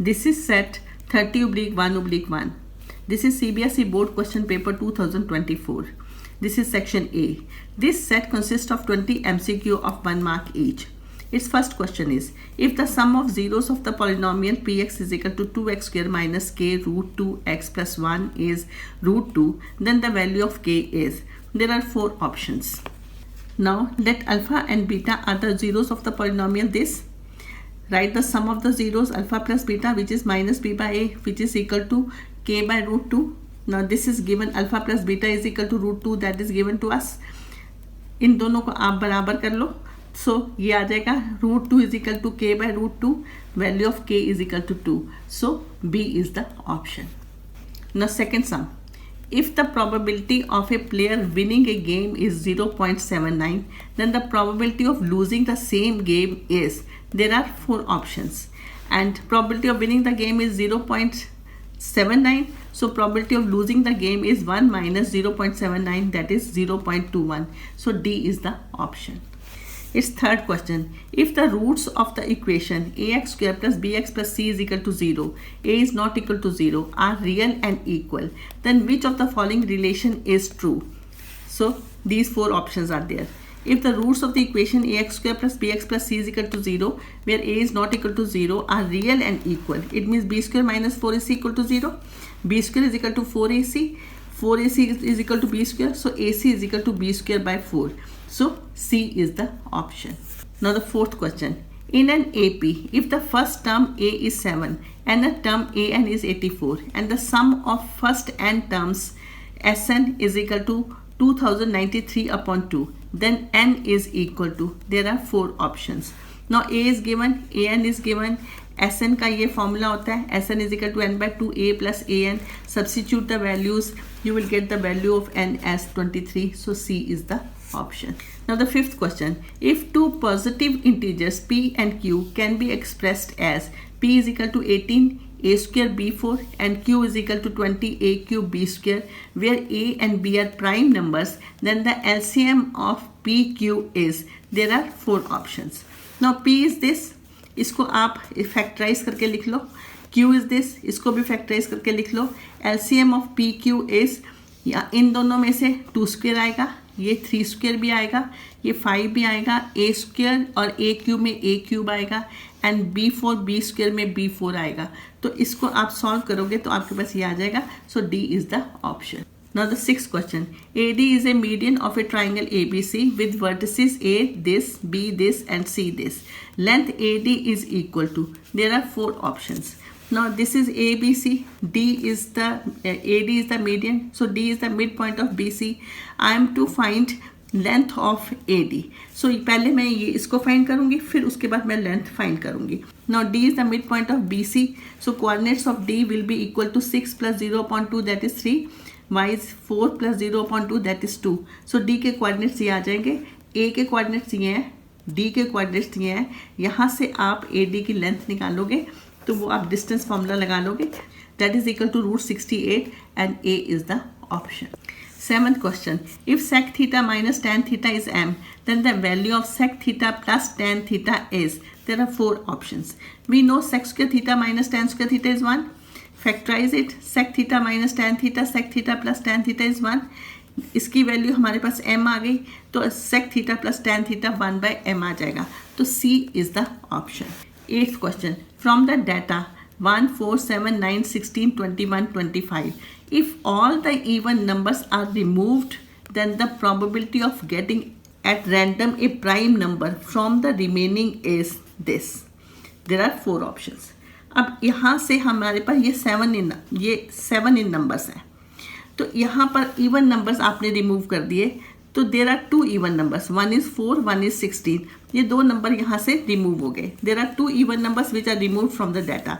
This is set 30/1/1. This is CBSE Board Question Paper 2024. This is section A. This set consists of 20 MCQ of 1 mark each. Its first question is, if the sum of zeros of the polynomial px is equal to 2x square minus k root 2x plus 1 is root 2, then the value of k is. There are 4 options. Now let alpha and beta are the zeros of the polynomial this. Write the sum of the zeros alpha plus beta, which is minus b by a, which is equal to k by root 2. Now this is given, alpha plus beta is equal to root 2, that is given to us. इन दोनों को आप बराबर कर लो. So ये आ जाएगा root 2 is equal to k by root 2. Value of k is equal to 2. So B is the option. Now second sum. If the probability of a player winning a game is 0.79, then the probability of losing the same game is. There are 4 options. And probability of winning the game is 0.79. So probability of losing the game is 1 minus 0.79, that is 0.21. So D is the option. Its third question. If the roots of the equation ax square plus bx plus c is equal to 0, a is not equal to 0, are real and equal, then which of the following relation is true? So these 4 options are there. If the roots of the equation ax square plus bx plus c is equal to 0, where a is not equal to 0, are real and equal, it means b square minus 4ac equal to 0. B square is equal to 4ac. 4ac is equal to b square. So ac is equal to b square by 4. So C is the option. Now the fourth question. In an AP, if the first term A is 7 and the term AN is 84 and the sum of first n terms Sn is equal to 2093 upon 2, then n is equal to. There are 4 options. Now A is given, AN is given. Sn का ये formula होता है Sn is equal to n by 2a plus an. Substitute the values, you will get the value of n as 23. So C is the option. Now the fifth question. If 2 positive integers p and q can be expressed as p is equal to 18 a square b4 and q is equal to 20 a cube b square, where a and b are prime numbers, then the LCM of p q is. There are 4 options. Now p is this, इसको आप factorise करके लिख लो. Q is this, इसको भी factorise करके लिख लो. LCM of P Q is, या इन दोनों में से 2 स्क्वेयर आएगा, ये 3 स्क्वेयर भी आएगा, ये 5 भी आएगा, a स्क्वेयर और a क्यूब में a क्यूब आएगा, एंड b4 b स्क्वेयर में b4 आएगा. तो इसको आप सॉल्व करोगे तो आपके पास ये आ जाएगा. सो D is the option. Now the sixth question. AD is a median of a triangle ABC with vertices A this, B this and C this. Length AD is equal to. There are 4 options. Now this is ABC. AD is the median. So D is the midpoint of BC. I am to find length of AD. So पहले मैं ये इसको find करूँगी, फिर उसके बाद मैं length find करूँगी. Now D is the midpoint of BC. So coordinates of D will be equal to 6 plus 0.2, that is 3. Y is 4 plus 0.2, that is 2. So D के कोऑर्डिनेट्स ये आ जाएंगे, A के कोऑर्डिनेट्स ये हैं, D के coordinates ये हैं. यहाँ से आप AD की लेंथ निकालोगे तो वो आप डिस्टेंस फॉर्मूला लगा लोगे, that is equal to root 68 and A is the option. Seventh question. If sec theta minus tan theta is m, then the value of sec theta plus tan theta is. There are 4 options. We know sec square theta minus tan square theta is 1. Factorize it. Sec theta minus tan theta, sec theta plus tan theta is 1. इसकी value हमारे पास m आ गई, तो sec theta plus tan theta 1 by m आ जाएगा. तो C is the option. 8th question. From the data 1, 4, 7, 9, 16, 21, 25. If all the even numbers are removed, then the probability of getting at random a prime number from the remaining is this. There are 4 options. अब यहाँ से हमारे पास ये 7 इन numbers हैं, तो यहाँ पर even numbers आपने रिमूव कर दिए, तो there are 2 even numbers, 1 is 4, 1 is 16. ये 2 नंबर यहाँ से रिमूव हो गए. There are 2 even numbers which are remove from the data.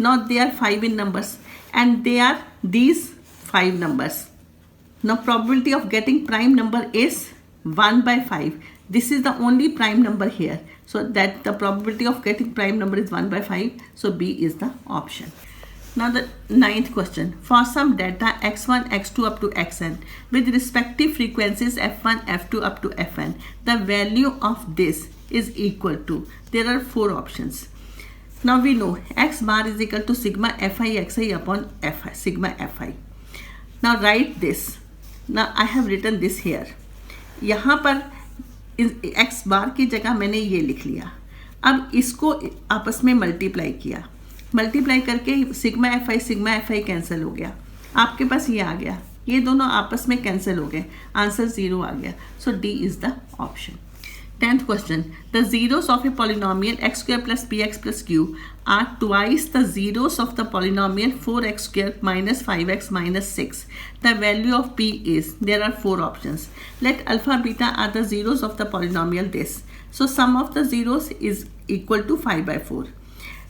Now they are 5 in numbers and they are these 5 numbers. Now probability of getting prime number is 1 by 5. This is the only prime number here. So that the probability of getting prime number is 1 by 5. So B is the option. Now the 9th question. For some data x1, x2 up to xn with respective frequencies f1, f2 up to fn, the value of this is equal to. There are 4 options. Now we know x bar is equal to sigma fi xi upon fi, sigma fi. Now write this. Now I have written this here. यहाँ पर x बार की जगह मैंने ये लिख लिया. अब इसको आपस में मल्टीप्लाई किया. मल्टीप्लाई करके सिग्मा fi कैंसिल हो गया. आपके पास ये आ गया. ये दोनों आपस में कैंसिल हो गए. आंसर 0 आ गया. सो D is the option. 10th question. The zeros of a polynomial x square plus px plus q are twice the zeros of the polynomial 4x square minus 5x minus 6. The value of p is, there are 4 options. Let alpha beta are the zeros of the polynomial this. So sum of the zeros is equal to 5 by 4.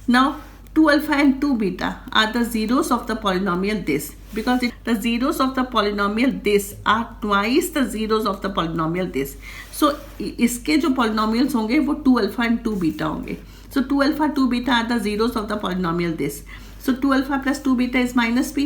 Now 2 alpha and 2 beta are the zeros of the polynomial this, because the zeros of the polynomial this are twice the zeros of the polynomial this. So इसके जो polynomials होंगे वो 2 alpha and 2 beta होंगे. So 2 alpha 2 beta are the zeros of the polynomial this. So 2 alpha plus 2 beta is minus p.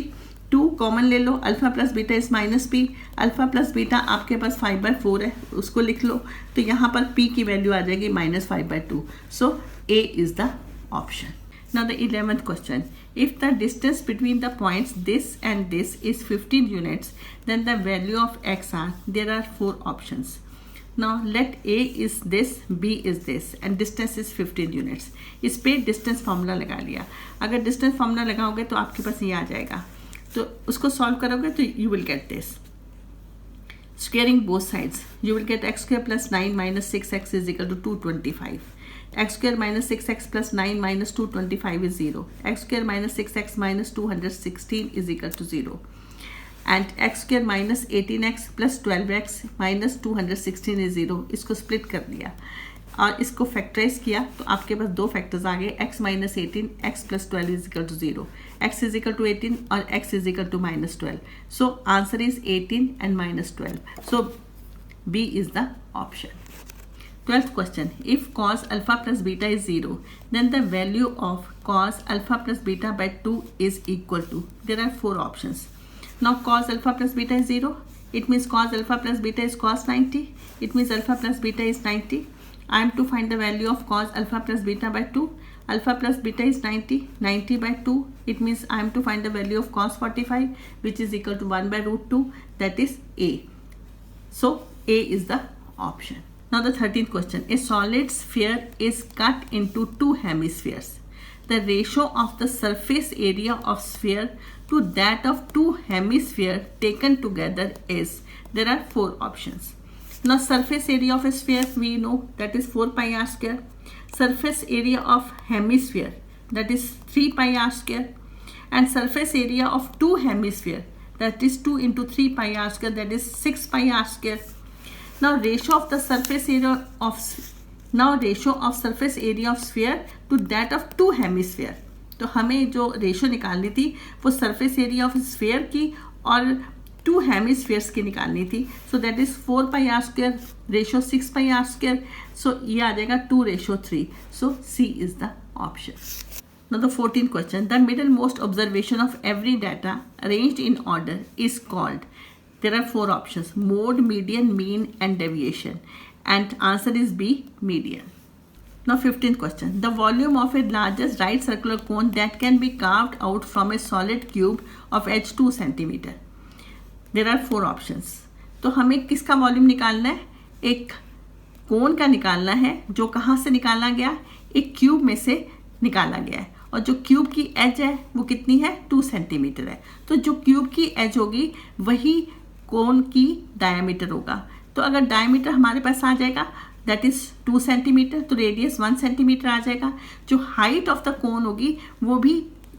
2 common ले लो. Alpha plus beta is minus p. Alpha plus beta आपके पास 5/4 है, उसको लिख लो. तो यहाँ पर p की वैल्यू आ जाएगी -5/2. सो A is the option. Now the 11th question. If the distance between the points this and this is 15 units, then the value of x are, there are 4 options. Now let A is this, B is this and distance is 15 units. इस पे distance formula लगा लिया. अगर distance formula लगाओगे तो आपके पास ये आ जाएगा. तो उसको solve करोगे तो you will get this. Squaring both sides, you will get x square plus 9 minus 6x is equal to 225. x square minus 6x plus 9 minus 225 is 0. x square minus 6x minus 216 is equal to 0. And x square minus 18x plus 12x minus 216 is 0. इसको split कर दिया और इसको factorize किया तो आपके पास 2 factors आ गए. x minus 18, x plus 12 is equal to 0. x is equal to 18 और x is equal to minus 12. So answer is 18 and minus 12. So B is the option. 12th question. If cos alpha plus beta is 0, then the value of cos alpha plus beta by 2 is equal to, there are 4 options. Now cos alpha plus beta is 0. It means cos alpha plus beta is cos 90. It means alpha plus beta is 90. I am to find the value of cos alpha plus beta by 2. Alpha plus beta is 90. 90 by 2. It means I am to find the value of cos 45, which is equal to 1 by root 2. That is A. So A is the option. Now the 13th question. A solid sphere is cut into 2 hemispheres. The ratio of the surface area of sphere to that of 2 hemispheres taken together is, there are 4 options. Now surface area of a sphere we know that is 4 pi r square. Surface area of hemisphere that is 3 pi r square. And surface area of 2 hemispheres that is 2 into 3 pi r square, that is 6 pi r square. Now ratio of the surface area of surface area of sphere to that of 2 hemisphere. तो हमें जो ratio निकालनी थी वो surface area of sphere की और 2 hemispheres की निकालनी थी. So that is 4 pi r square ratio 6 pi r square. So ये आ जाएगा 2:3. So c is the option. Now the 14th question. The middlemost observation of every data arranged in order is called. There are 4 options: mode, median, mean and deviation. And answer is B, median. Now 15th question. The volume of a largest right circular cone that can be carved out from a solid cube of h 2 centimeter. There are 4 options. तो हमें किसका volume निकालना है? एक कोन का निकालना है जो कहाँ से निकाला गया? एक क्यूब में से निकाला गया है. और जो क्यूब की एज है वो कितनी है? 2 सेंटीमीटर है. तो जो क्यूब की एज होगी वही कोन की डायमीटर होगा. तो अगर डायमीटर हमारे पास आ जाएगा दैट इज 2 सेंटीमीटर, तो रेडियस 1 सेंटीमीटर आ जाएगा. जो हाइट ऑफ द कोन होगी वो भी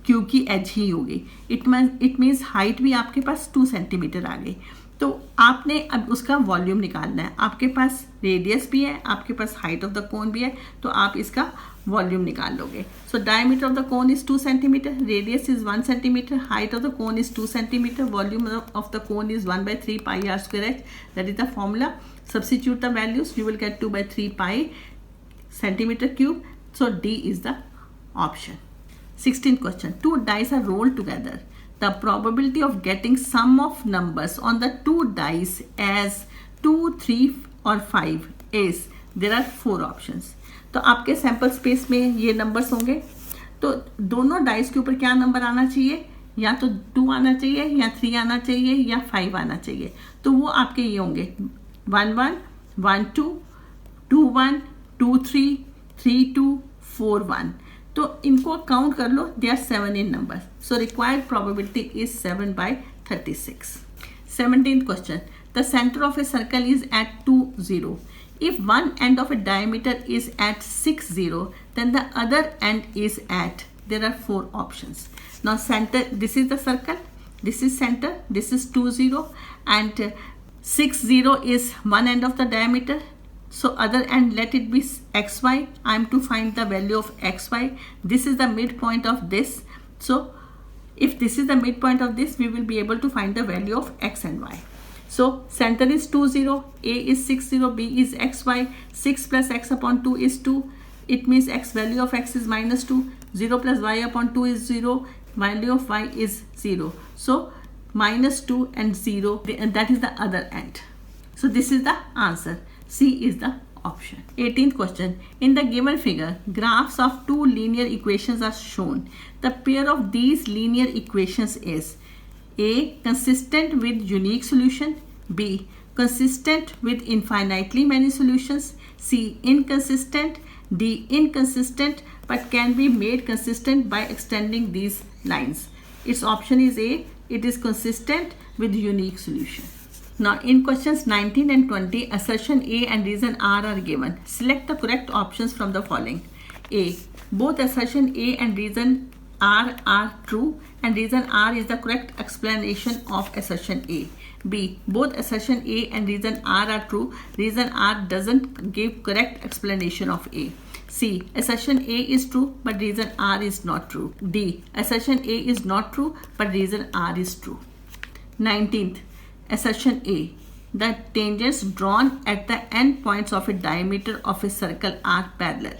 क्यूब की एज ही होगी. इट मीन्स हाइट भी आपके पास 2 सेंटीमीटर आ गई. तो आपने अब उसका वॉल्यूम निकालना है. आपके पास रेडियस भी है, आपके पास हाइट ऑफ द कोन भी है, तो आप इसका वॉल्यूम निकाल लोगे. So diameter of the cone is 2 centimetre, radius is 1 centimetre, height of the cone is 2 centimetre, volume of the cone is 1/3 pi r square h. That is the formula. Substitute the values, you will get 2/3 pi centimeter cube. So D is the option. 16th question. 2 dice are rolled together. The probability of getting sum of numbers on the 2 dice as 2, 3 or 5 is, there are 4 options. तो आपके sample space में ये numbers होंगे. तो दोनों dice के ऊपर क्या नंबर आना चाहिए, या तो 2 आना चाहिए, या 3 आना चाहिए, या 5 आना चाहिए। तो वो आपके ये होंगे 1 1 1 2 2 1 2 3 3 2 4 1। तो इनको काउंट कर लो, they are 7 in number, so required probability is 7/36। 17th question, the center of a circle is at 2 0. If one end of a diameter is at 6 0, then the other end is at, there are 4 options. Now center, this is the circle, this is center, this is 2 0, and 6 0 is one end of the diameter. So other end, let it be xy. I am to find the value of xy. This is the midpoint of this. So if this is the midpoint of this, we will be able to find the value of x and y. So center is 2 0, A is 6 0, B is xy. 6 plus x upon 2 is 2. It means x value of x is -2. 0 plus y upon 2 is 0. Value of y is 0. So -2 and 0, and that is the other end. So this is the answer. C is the option. 18th question. In the given figure, graphs of 2 linear equations are shown. The pair of these linear equations is A. Consistent with unique solution. B. Consistent with infinitely many solutions. C. Inconsistent. D. Inconsistent but can be made consistent by extending these lines. Its option is A. It is consistent with unique solution. Now in questions 19 and 20, assertion A and reason R are given. Select the correct options from the following. A. Both assertion A and reason R are true, and reason R is the correct explanation of assertion A. B. Both assertion A and reason R are true. Reason R doesn't give correct explanation of A. C. Assertion A is true but reason R is not true. D. Assertion A is not true but reason R is true. 19th. Assertion A. The tangents drawn at the end points of a diameter of a circle are parallel.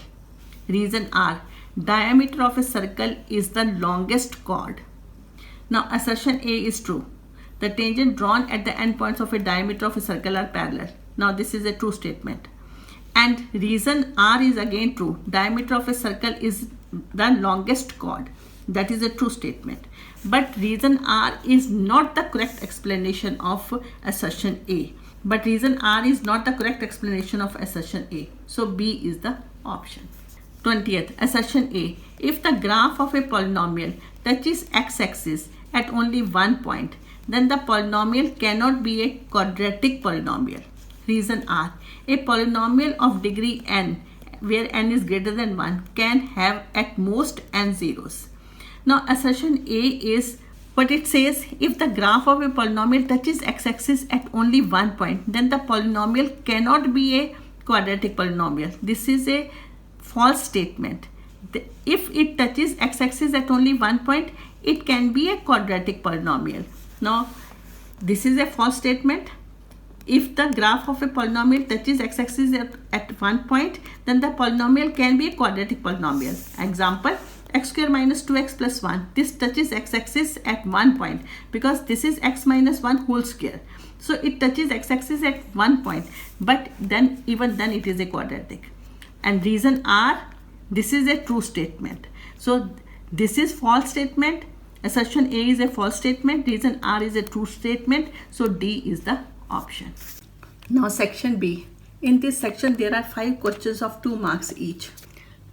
Reason R. Diameter of a circle is the longest chord. Now assertion A is true. The tangent drawn at the end points of a diameter of a circle are parallel. Now this is a true statement. And reason R is again true. Diameter of a circle is the longest chord. That is a true statement. But reason R is not the correct explanation of assertion A. But reason R is not the correct explanation of assertion A. So B is the option. 20th. Assertion A. If the graph of a polynomial touches x-axis at only one point, then the polynomial cannot be a quadratic polynomial. Reason R. A polynomial of degree n, where n is greater than 1, can have at most n zeros. Now assertion A is what it says: if the graph of a polynomial touches x-axis at only one point, then the polynomial cannot be a quadratic polynomial. This is a false statement. If it touches x-axis at only one point, it can be a quadratic polynomial. Now this is a false statement. If the graph of a polynomial touches x-axis at one point, then the polynomial can be a quadratic polynomial. Example: x square minus 2x plus 1. This touches x-axis at one point because this is x minus 1 whole square. So it touches x-axis at one point, but then even then it is a quadratic. And reason R, this is a true statement. So this is false statement. Assertion A is a false statement. Reason R is a true statement. So D is the option. Now section B. In this section there are 5 questions of 2 marks each.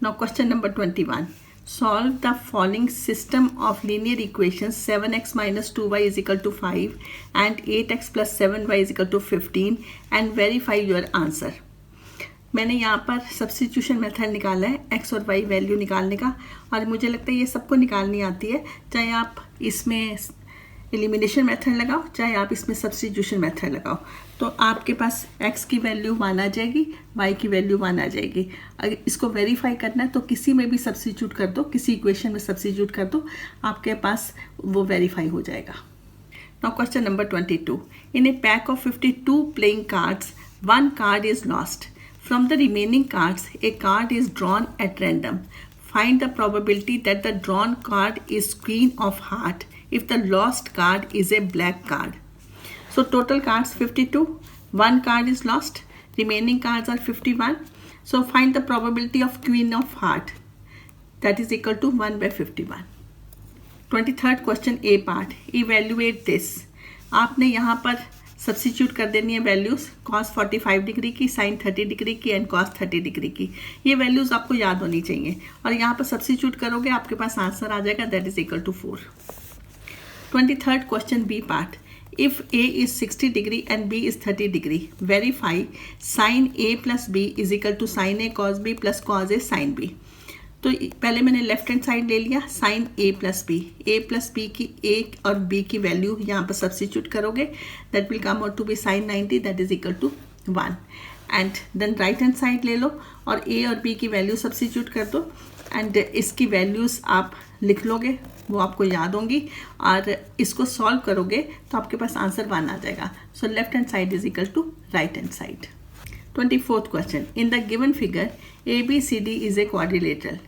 Now question number 21. Solve the following system of linear equations: 7x minus 2y is equal to 5 and 8x plus 7y is equal to 15 and verify your answer. मैंने यहाँ पर substitution method निकाला है x और y value निकालने का, और मुझे लगता है ये सबको निकालनी आती है, चाहे आप इसमें एलिमिनेशन मेथड लगाओ चाहे आप इसमें सब्स्टिट्यूशन मेथड लगाओ। तो आपके पास x की वैल्यू 1 आ जाएगी, y की वैल्यू 1 आ जाएगी। अगर इसको वेरीफाई करना है तो किसी में भी सब्स्टिट्यूट कर दो, किसी इक्वेशन में सब्स्टिट्यूट कर दो, आपके पास वो वेरीफाई हो जाएगा। Now question number 22. In A pack of 52 playing cards, one card is lost. From the remaining cards, a card is drawn at random. Find the probability that the drawn card is queen of heart if the lost card is a black card. So total cards 52, one card is lost, remaining cards are 51. So find the probability of queen of heart. that is equal to 1 by 51. 23rd question A part, evaluate this. आपने यहाँ पर substitute कर देनी है values cos 45 degree की, sin 30 degree की and cos 30 degree की. ये वैल्यूज़ आपको याद होनी चाहिए और यहाँ पर सब्सिट्यूट करोगे आपके पास आंसर आ जाएगा, that is equal to 4. 23rd question B part, if a is 60 degree and b is 30 degree, verify sin a plus b is equal to sin a cos b plus cos a sin b. तो पहले मैंने left hand side ले लिया, sin a plus b की a और b की value यहाँ पर सब्सिट्यूट करोगे, that will come out to be sin 90, that is equal to 1. And then right hand side ले लो और a और b की वैल्यू सब्सिट्यूट कर दो एंड इसकी वैल्यूज़ आप लिख लोगे, वो आपको याद होंगी और इसको सॉल्व करोगे तो आपके पास आंसर 1 आ जाएगा. So left hand side is equal to right hand side. 24th question, in the given figure ABCD is a quadrilateral.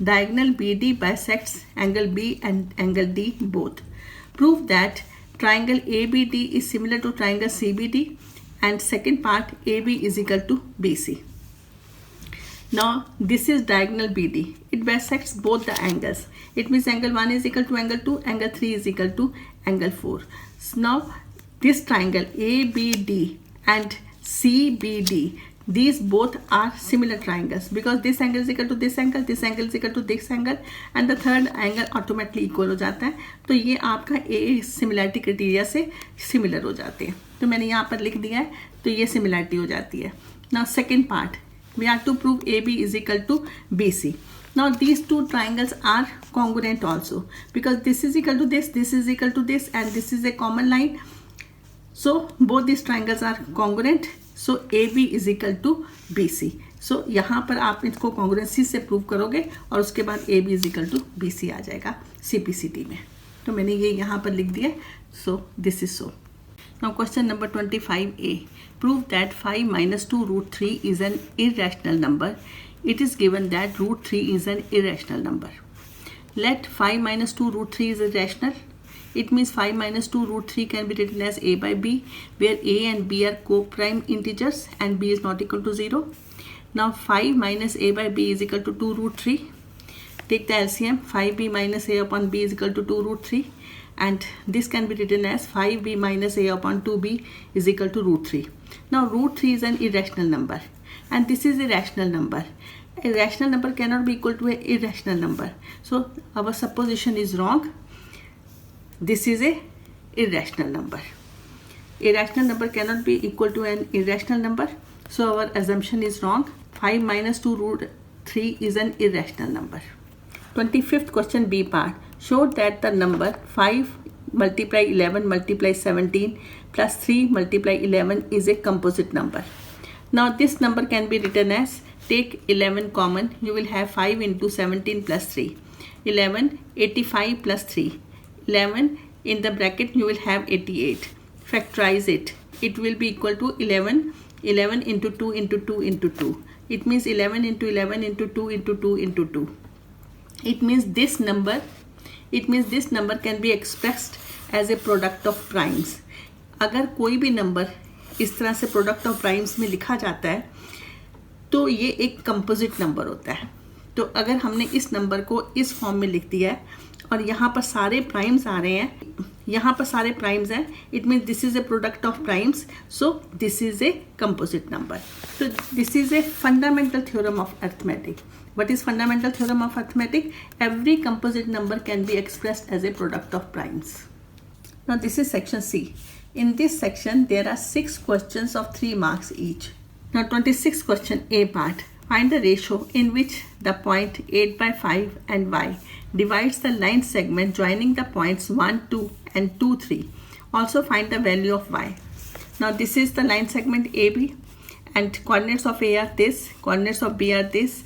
Diagonal BD bisects angle B and angle D both. Prove that triangle ABD is similar to triangle CBD and second part AB is equal to BC. Now this is diagonal BD. It bisects both the angles. It means angle 1 is equal to angle 2, angle 3 is equal to angle 4. So now this triangle ABD and CBD, these both are similar triangles because this angle is equal to this angle is equal to this angle and the third angle automatically equal हो जाता है. तो ये आपका A similarity criteria से similar हो जाते हैं. तो मैंने यहाँ पर लिख दिया है, तो ये सिमिलैरिटी हो जाती है. Now second part, we have to prove AB is equal to BC. Now these two triangles are congruent also because this is equal to this is equal to this and this is a common line. So both these triangles are congruent. So AB is equal to BC. So यहाँ पर आप इसको congruency से prove करोगे और उसके बाद AB is equal to BC आ जाएगा CPCT में. तो मैंने ये यहाँ पर लिख दिया. So this is so. Now question number 25A. Prove that 5 minus 2 root 3 is an irrational number. It is given that root 3 is an irrational number. Let 5 minus 2 root 3 is irrational. It means 5 minus 2 root 3 can be written as a by b, where a and b are co-prime integers and b is not equal to 0. Now 5 minus a by b is equal to 2 root 3. Take the LCM, 5b minus a upon b is equal to 2 root 3. And this can be written as 5b minus a upon 2b is equal to root 3. Now root 3 is an irrational number and this is a rational number. A rational number cannot be equal to an irrational number. So our supposition is wrong. This is a irrational number. Irrational number cannot be equal to an irrational number. So our assumption is wrong. 5 minus 2 root 3 is an irrational number. 25th question B part. Show that the number 5 multiply 11 multiply 17 plus 3 multiply 11 is a composite number. Now this number can be written as, take 11 common, you will have 5 into 17 plus 3. 11, 85 plus 3. 11 in the bracket you will have 88. Factorize it. It will be equal to 11 into 2 into 2 into 2. It means 11 into 11 into 2 into 2 into 2. It means this number can be expressed as a product of primes. अगर कोई भी number इस तरह से product of primes में लिखा जाता है तो ये एक कंपोजिट नंबर होता है. तो अगर हमने इस नंबर को इस फॉर्म में लिख दिया है और यहाँ पर सारे प्राइम्स आ रहे हैं, यहाँ पर सारे प्राइम्स हैं, it means this is a product of primes, so this is a composite number. तो this is a fundamental theorem of arithmetic. What is fundamental theorem of arithmetic? Every composite number can be expressed as a product of primes. Now this is section C. In this section there are 6 questions of 3 marks each. Now 26th question A part. Find the ratio in which the point 8 by 5 and y divides the line segment joining the points 1, 2 and 2, 3. Also find the value of y. Now this is the line segment AB and coordinates of A are this, coordinates of B are this,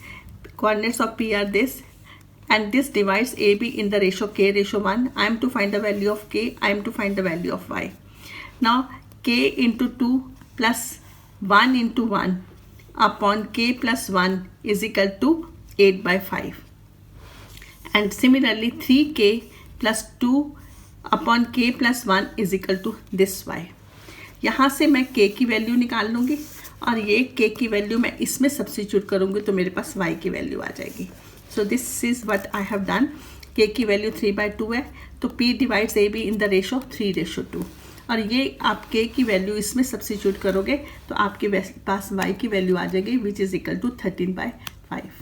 coordinates of P are this, and this divides AB in the ratio K ratio 1. I am to find the value of K, I am to find the value of Y. Now K into 2 plus 1 into 1 upon K plus 1 is equal to 8 by 5. And similarly 3K plus 2 upon K plus 1 is equal to this Y. यहाँ से मैं K की value निकाल लूँगी और ये K की value मैं इसमें सब्स्टिट्यूट करूँगी तो मेरे पास Y की वैल्यू आ जाएगी. सो this is what I have done. के की वैल्यू 3/2 है, तो P divides AB in the ratio 3:2. और ये आप के की वैल्यू इसमें सब्स्टिट्यूट करोगे तो आपके पास y की वैल्यू आ जाएगी which is equal to 13/5.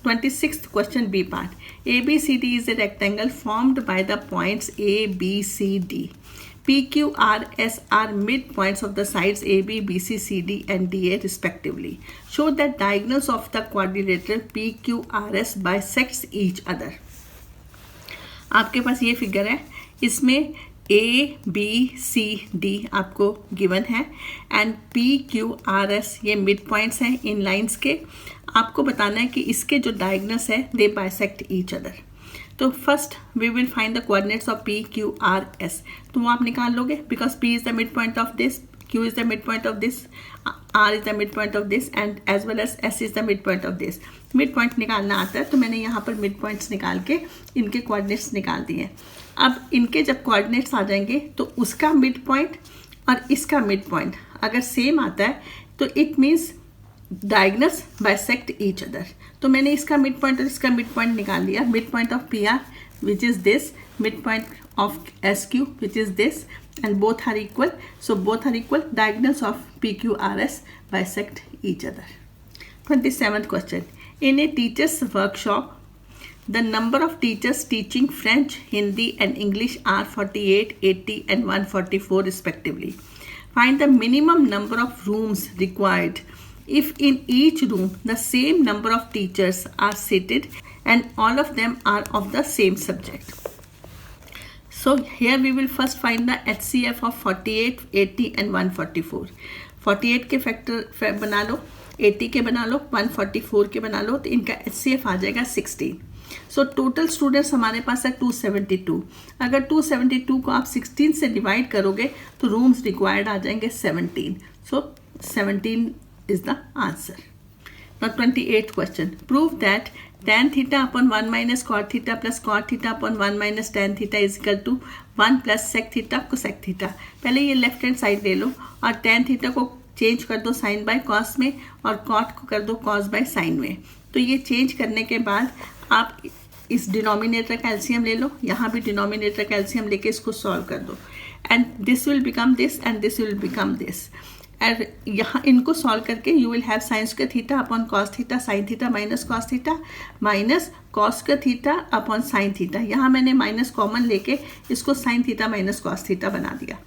26th question B part. ABCD is a rectangle formed by the points A, B, C, D. P, Q, R, S are midpoints of the sides AB, BC, CD and DA respectively. Show that diagonals of the quadrilateral PQRS bisects each other. आपके पास ये figure है, इसमें A, B, C, D आपको given है and P, Q, R, S ये mid points हैं इन lines के. आपको बताना है कि इसके जो डायगोनल्स है दे बाइसेक्ट ईच अदर. तो first we will find the coordinates of P, Q, R, S. तो वो आप निकाल लोगे because P is the mid point of this, Q is the midpoint of this, R is the midpoint of this and as well as S is the midpoint of this. midpoint निकालना आता है तो मैंने यहाँ पर midpoints निकाल के इनके coordinates निकाल दिए. अब इनके जब coordinates आ जाएंगे तो उसका midpoint और इसका midpoint अगर सेम आता है तो it means diagonals bisect each other. तो मैंने इसका midpoint और इसका midpoint निकाल लिया. midpoint of PR which is this, midpoint of SQ which is this, and both are equal. So both are equal. Diagonals of PQRS bisect each other. 27th question. In a teacher's workshop, the number of teachers teaching French, Hindi and English are 48, 80 and 144 respectively. Find the minimum number of rooms required if in each room the same number of teachers are seated and all of them are of the same subject. So here we will first find the HCF of 48, 80 and 144. 48 के factor बना लो, 80 के बना लो, 144 के बना लो, तो इनका HCF आ जाएगा 16. So total students हमारे पास है 272. अगर 272 को आप 16 से डिवाइड करोगे तो रूम्स रिक्वायर्ड आ जाएंगे 17. सो 17 is the answer. Now 28th question. Prove that tan theta upon 1 minus cot theta plus cot theta upon 1 minus tan theta is equal to 1 plus sec theta cosec theta. पहले ये left hand side ले लो और tan theta को change कर दो sin bye cos में और cot को कर दो cos बाय sin में. तो ये चेंज करने के बाद आप इस डिनोमिनेटर का एलसीएम ले लो, यहाँ भी डिनोमिनेटर का एलसीएम लेके इसको सॉल्व कर दो and this will become this and this will become this. और यहाँ इनको सॉल्व करके you will have sign square theta upon cos theta sine theta minus cos theta minus cos square theta upon sine theta. यहाँ मैंने minus common लेके इसको sine theta minus cos theta बना दिया.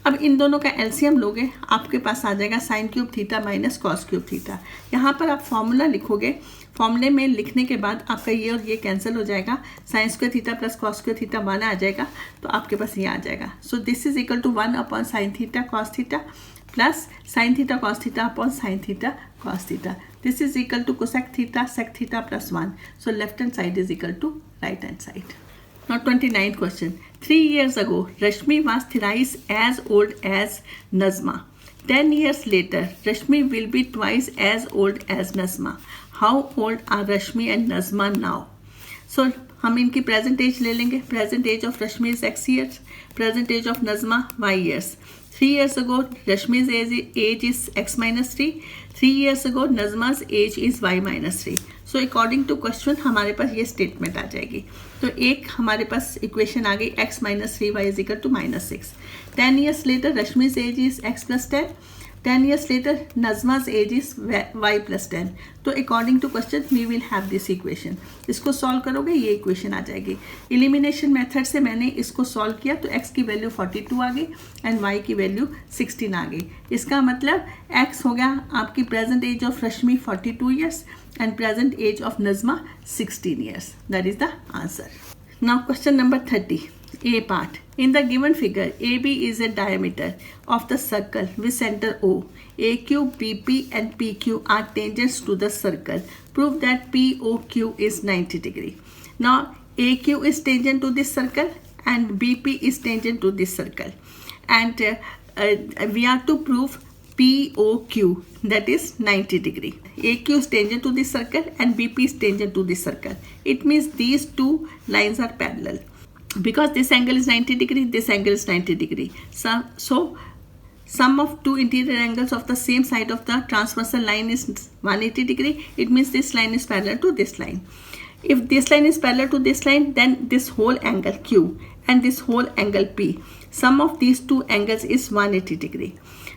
अब इन दोनों का एलसीएम लोगे आपके पास आ जाएगा sine cube theta minus cos cube theta. यहाँ पर आप फॉर्मूला लिखोगे, फॉर्मूले में लिखने के बाद आपका ये और ये कैंसिल हो जाएगा, sine square theta plus cos square theta 1 आ जाएगा, तो आपके पास ये आ जाएगा. So this is equal to 1 upon sine theta cos theta plus sin theta cos theta upon sin theta cos theta. This is equal to cosec theta sec theta plus 1. So left hand side is equal to right hand side. Now 29th question. 3 years ago, Rashmi was thrice as old as Nazma. 10 years later, Rashmi will be twice as old as Nazma. How old are Rashmi and Nazma now? So हम इनकी present age ले लेंगे. Present age of Rashmi is x years, present age of Najma y years. 3 years ago Rashmi's age is x minus 3. 3 years ago Nazma's age is y minus 3. So according to question हमारे पास ये statement आ जाएगी. तो एक हमारे पास equation आ गई x minus 3y is equal to minus 6. 10 years later Rashmi's age is x plus 10. 10 years later Nazma's age is y plus 10. तो according to question we will have this equation. इसको solve करोगे ये equation आ जाएगी. Elimination method से मैंने इसको solve किया तो x की वैल्यू 42 आ गई एंड y की वैल्यू 16 आ गई. इसका मतलब x हो गया आपकी present age of Rashmi 42 years and present age of Nazma 16 years. That is the answer. Now question number 30. A part. In the given figure, AB is a diameter of the circle with center O. AQ, BP and PQ are tangents to the circle. Prove that POQ is 90 degree. Now AQ is tangent to this circle and BP is tangent to this circle. And we are to prove POQ, that is 90 degree. AQ is tangent to this circle and BP is tangent to this circle. It means these two lines are parallel. Because this angle is 90 degree, this angle is 90 degree. So sum of two interior angles of the same side of the transversal line is 180 degree. It means this line is parallel to this line. If this line is parallel to this line, then this whole angle Q and this whole angle P, sum of these two angles is 180 degree.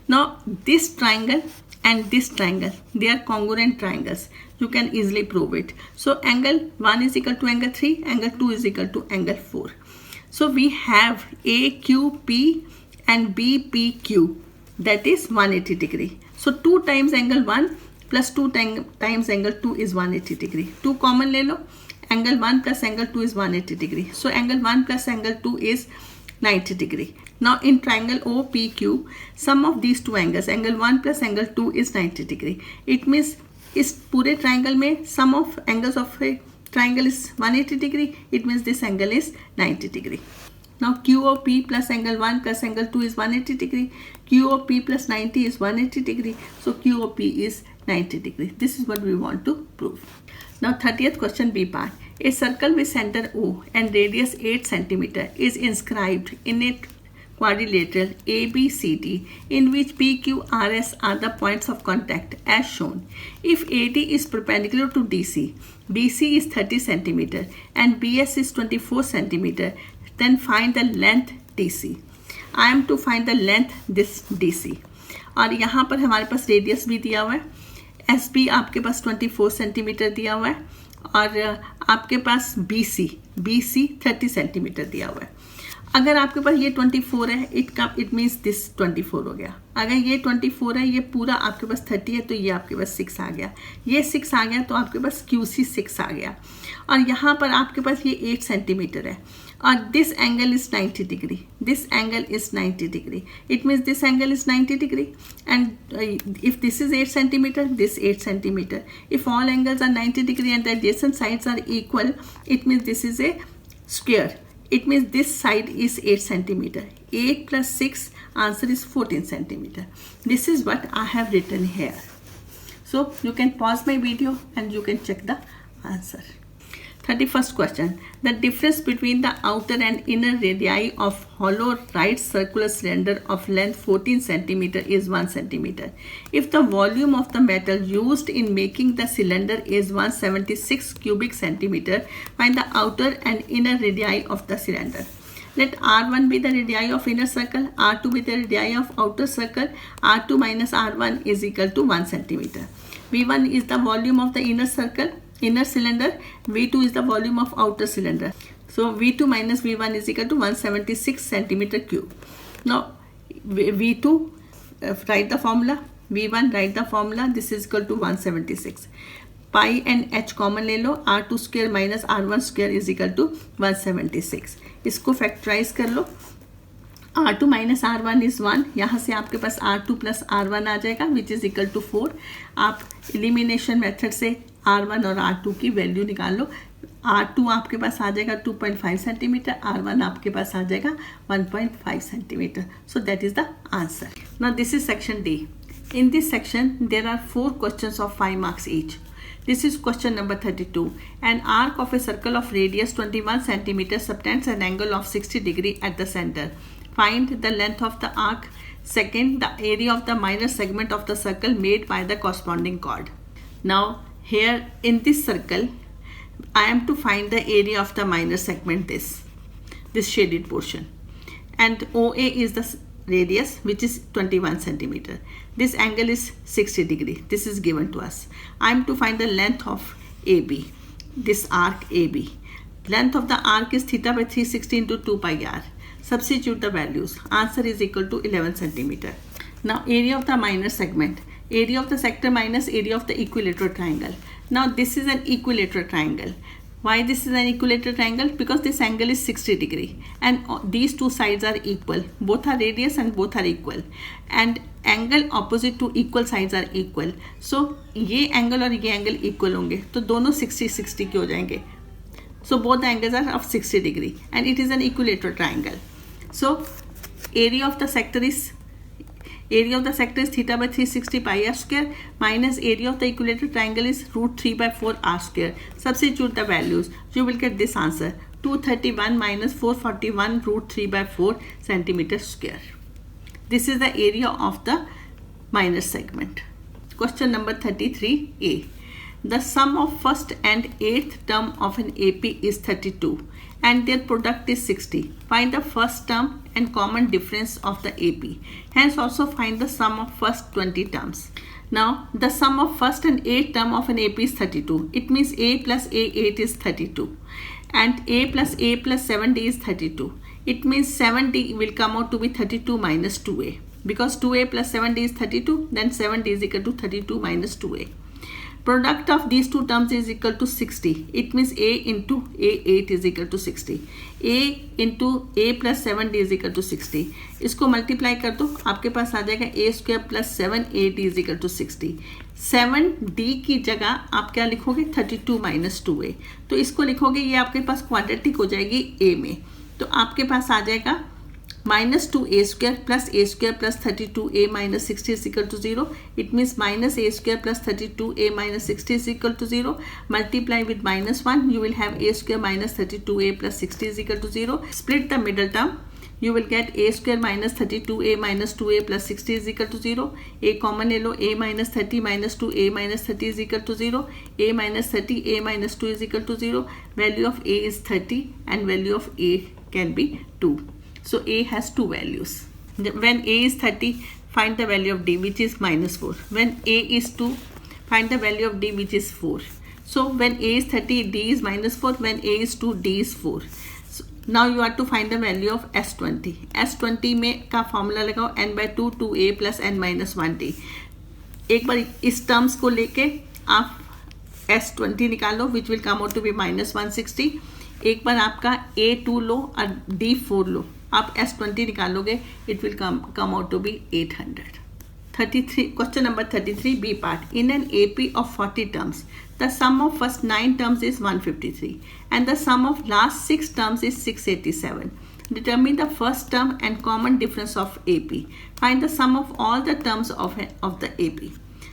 Now this triangle and this triangle, they are congruent triangles. You can easily prove it. So angle 1 is equal to angle 3, angle 2 is equal to angle 4. So we have AQP and BPQ, that is 180 degree. So 2 times angle 1 plus 2 times angle 2 is 180 degree. 2 common ले लो, angle 1 plus angle 2 is 180 degree. So angle 1 plus angle 2 is 90 degree. Now in triangle OPQ, sum of these two angles, angle 1 plus angle 2 is 90 degree. It means इस पूरे triangle में sum of angles of a triangle is 180 degree. It means this angle is 90 degree. Now QOP plus angle 1 plus angle 2 is 180 degree. QOP plus 90 is 180 degree. So QOP is 90 degree. This is what we want to prove. Now 30th question B part. A circle with center O and radius 8 cm is inscribed in a quadrilateral ABCD in which PQRS are the points of contact as shown. If AD is perpendicular to DC, BC is 30 cm and BS is 24 cm, then find the length DC. I am to find the length this DC. और यहाँ पर हमारे पास radius भी दिया हुआ है, SB आपके पास 24 centimetre दिया हुआ है और आपके पास BC 30 सेंटीमीटर दिया हुआ है. अगर आपके पास ये 24 है, इट मीन्स दिस 24 हो गया. अगर ये 24 है, ये पूरा आपके पास 30 है, तो ये आपके पास 6 आ गया. ये 6 आ गया तो आपके पास QC 6 आ गया. और यहाँ पर आपके पास ये 8 सेंटीमीटर है और this angle is 90 degree. This angle is 90 degree. It means this angle is 90 degree and if this is 8 centimetre, this 8 centimetre. If all angles are 90 degree and the adjacent sides are equal, it means this is a square. It means this side is 8 centimeter. 8 plus 6, answer is 14 centimeter. This is what I have written here. So you can pause my video and you can check the answer. 31st question. The difference between the outer and inner radii of hollow right circular cylinder of length 14 cm is 1 cm. If the volume of the metal used in making the cylinder is 176 cubic centimeter, find the outer and inner radii of the cylinder. Let R1 be the radii of inner circle, R2 be the radii of outer circle, R2 minus R1 is equal to 1 cm. V1 is the volume of the inner circle, inner cylinder. V2 is the volume of outer cylinder. So V2 minus V1 is equal to 176 centimeter cube. Now V2, write the formula. V1, write the formula. This is equal to 176. Pi and h common ले लो. R2 square minus R1 square is equal to 176. इसको factorise कर लो. R2 minus R1 is 1. यहाँ से आपके पास R2 plus R1 आ जाएगा विच is equal to 4. आप elimination method से R1 और R2 की वैल्यू निकाल लो. R2 आपके पास आ जाएगा 2.5 सेंटीमीटर, R1 आपके पास आ जाएगा 1.5 centimetre. So that is the answer. Now this is section D. In this section there are 4 questions of 5 marks each. This is question number 32. An arc of a circle of radius 21 cm subtends an angle of 60 degree at the center. Find the length of the arc. Second, the area of the minor segment of the circle made by the corresponding chord. Now, here in this circle, I am to find the area of the minor segment, this shaded portion. And OA is the radius which is 21 centimeter. This angle is 60 degree. This is given to us. I am to find the length of AB, this arc AB. Length of the arc is theta by 360 into 2 pi r. Substitute the values. Answer is equal to 11 centimeter. Now area of the minor segment. Area of the sector minus area of the equilateral triangle. Now this is an equilateral triangle. Why this is an equilateral triangle? Because this angle is 60 degree and these two sides are equal. Both are radius and both are equal. And angle opposite to equal sides are equal. So ये angle और ये angle equal होंगे तो दोनों 60-60 के हो जाएंगे. So both the angles are of 60 degree and it is an equilateral triangle. So area of the sector is theta by 360 pi r square minus area of the equilateral triangle is root 3 by 4 r square. Substitute the values. You will get this answer. 231 minus 441 root 3 by 4 centimeter square. This is the area of the minor segment. Question number 33a. The sum of first and eighth term of an AP is 32 and their product is 60. Find the first term and common difference of the AP. Hence also find the sum of first 20 terms. Now the sum of first and eighth term of an AP is 32. It means A plus A8 is 32 and A plus 7D is 32. It means 7D will come out to be 32 minus 2A. Because 2A plus 7D is 32, then 7D is equal to 32 minus 2A. Product of these two terms is equal to 60. It means A into A8 is equal to 60. A into A plus 7D is equal to 60. इसको multiply कर दो, आपके पास आ जाएगा A square plus 7AD is equal to 60. 7D की जगह आप क्या लिखोगे 32 माइनस 2A. तो इसको लिखोगे, ये आपके पास क्वाड्रेटिक हो जाएगी A में. तो आपके पास आ जाएगा minus 2a square plus 32a minus 60 is equal to 0. It means minus a square plus 32a minus 60 is equal to 0. Multiply with minus 1, you will have a square minus 32a plus 60 is equal to 0. Split the middle term. You will get a square minus 32a minus 2a plus 60 is equal to 0. A common ले लो, a minus 30 minus 2a minus 30 is equal to 0. A minus 30, a minus 2 is equal to 0. Value of a is 30 and value of a can be 2. So A has two values. When A is 30, find the value of D, which is minus 4. When A is 2, find the value of D, which is 4. So when A is 30, D is minus 4. When A is 2, D is 4. So now you have to find the value of S20. S20 में का formula लगाओ n by 2 2A plus n minus 1D. एक बार इस terms को लेके आप S20 निकालो, which will come out to be minus 160. एक बार आपका A2 लो और D4 लो, आप S20 निकालोगे, it will come out to be 800. 33 question number 33 B part. In an AP of 40 terms, the sum of first 9 terms is 153 and the sum of last 6 terms is 687. Determine the first term and common difference of AP. Find the sum of all the terms of the AP.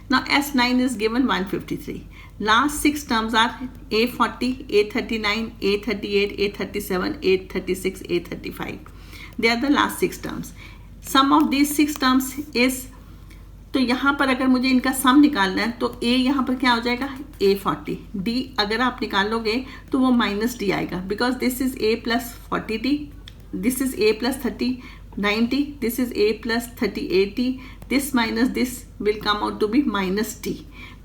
Now S9 is given 153. Last 6 terms are A40, A39, A38, A37, A36, A35. They are the last 6 terms. Sum of these 6 terms is, तो यहाँ पर अगर मुझे इनका सम निकालना है तो A यहाँ पर क्या हो जाएगा A40. D अगर आप निकालोगे तो वो माइनस D आएगा, because this is A plus 40D, this is A plus 3090, this is A plus 3080, this minus this will come out to be minus D.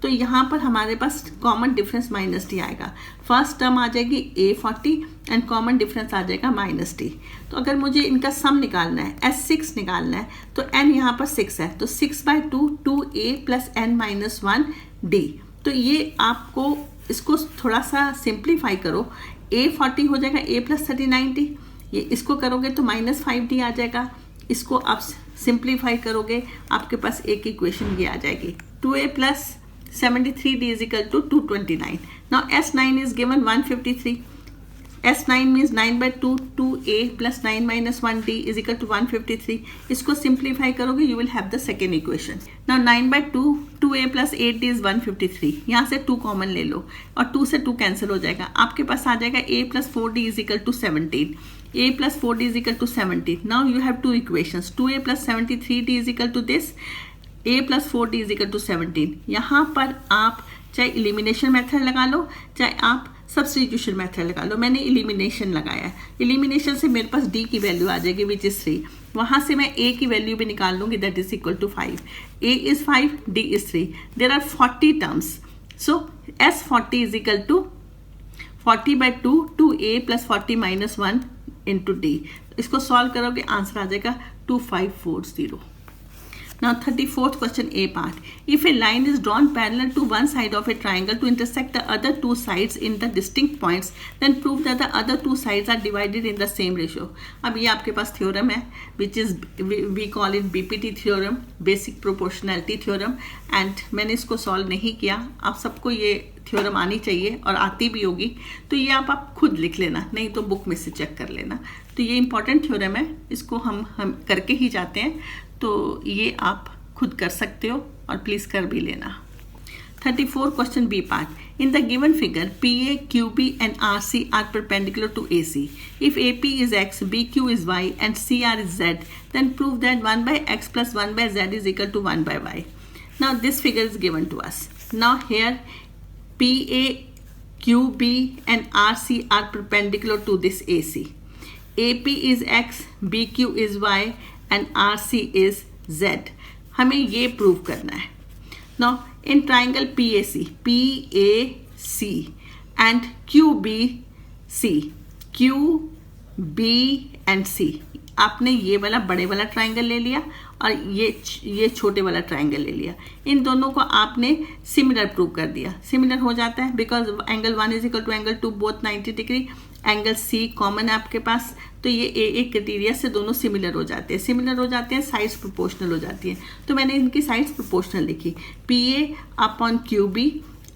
तो यहाँ पर हमारे पास कॉमन डिफरेंस माइनस डी आएगा. फर्स्ट टर्म आ जाएगी A40 and common difference आ जाएगा minus D. तो अगर मुझे इनका सम निकालना है, S6 निकालना है, तो n यहाँ पर 6 है, तो 6/2 2a plus n minus 1d. तो ये आपको इसको थोड़ा सा सिंप्लीफाई करो. A40 हो जाएगा A प्लस 3090, ये इसको करोगे तो माइनस 5d आ जाएगा. इसको आप सिंप्लीफाई करोगे, आपके पास एक इक्वेशन ये आ जाएगी. 2a plus 73d is equal to 229. Now S9 is given 153. S9 means 9/2 2a plus 9 minus 1d is equal to 153. इसको simplify करोगे, you will have the second equation. Now 9/2 2a plus 8d is 153. यहाँ से 2 common ले लो और 2 से 2 cancel हो जाएगा. आपके पास आ जाएगा a plus 4d is equal to 17. a plus 4d is equal to 70. Now you have two equations. 2a plus 73d is equal to this. A plus 4d is equal to 17. यहाँ पर आप चाहे elimination method लगा लो, चाहे आप substitution method लगा लो. मैंने elimination लगाया है. एलिमिनेशन से मेरे पास d की वैल्यू आ जाएगी विच इज़ 3. वहाँ से मैं a की वैल्यू भी निकाल लूँगी, that is equal to 5. a is 5, d is 3. There are 40 terms. So S40 is equal to 40/2 2a plus 40 minus 1 into d. इसको सॉल्व करोगे, आंसर आ जाएगा 2540. Now 34th question A part. If a line is drawn parallel to one side of a triangle to intersect the other two sides in the distinct points, then prove that the other two sides are divided in the same ratio. अब ये आपके पास theorem है, which is we call it BPT theorem, basic proportionality theorem, and मैंने इसको solve नहीं किया. आप सबको ये थ्योरम आनी चाहिए और आती भी होगी, तो ये आप खुद लिख लेना, नहीं तो बुक में से चेक कर लेना. तो ये इंपॉर्टेंट थ्योरम है, इसको हम करके ही जाते हैं, तो ये आप खुद कर सकते हो और प्लीज़ कर भी लेना. 34 question B part. In the given figure PA, QB and RC are perpendicular to AC. If AP is X, BQ is Y and CR is Z, then prove that 1/X plus 1/Z is equal to 1/Y. Now this figure is given to us. Now here PA, QB and RC are perpendicular to this AC. AP is X, BQ is Y and RC is Z. हमें ये prove करना है. Now in triangle PAC and QBC, QB and C, आपने ये वाला बड़े वाला triangle ले लिया और ये छोटे वाला ट्राइंगल ले लिया. इन दोनों को आपने सिमिलर प्रूव कर दिया. सिमिलर हो जाता है because angle 1 is equal to angle 2 both 90 degree. Angle C common है आपके पास, तो ये एक क्राइटेरिया से दोनों सिमिलर हो जाते हैं. सिमिलर हो जाते हैं, साइड्स प्रोपोर्शनल हो जाती हैं. तो मैंने इनकी साइड्स प्रोपोर्शनल लिखी, PA upon QB